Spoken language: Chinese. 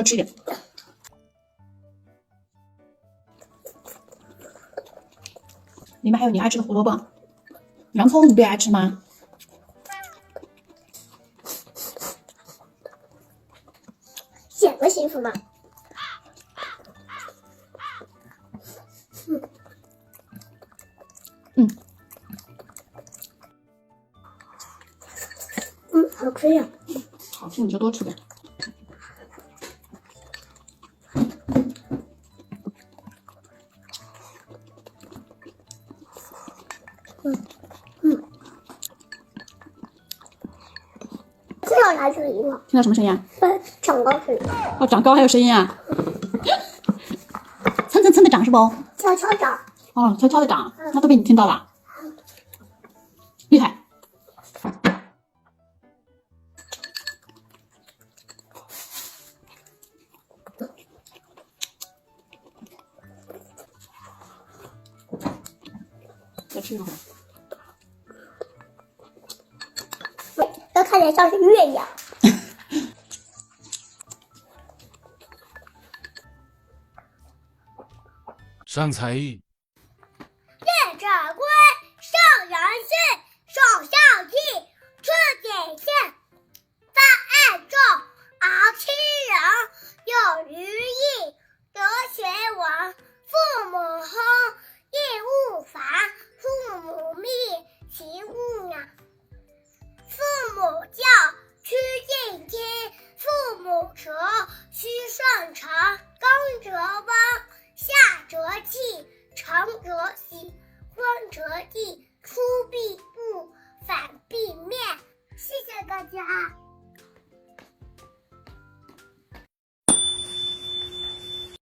多吃一点。里面还有你爱吃的胡萝卜、洋葱，你不也爱吃吗？剪个媳妇吗？好吃呀！好吃你就多吃点。听到啥声音了？听到什么声音啊？长高声音。哦，长高还有声音啊？蹭蹭蹭的长是不？悄悄长。哦，悄悄的长，那都被你听到了，厉害。再吃一会儿。这看起来像是月牙。上菜。列者归，上元岁，首相祭，春点县，发爱众，敖亲人，有余益，德学文，父母轰，义务繁，父母密，其物养。父母教，趋近亲，父母责，须顺承，耕则温，夏则气，成则喜，昏则地，出必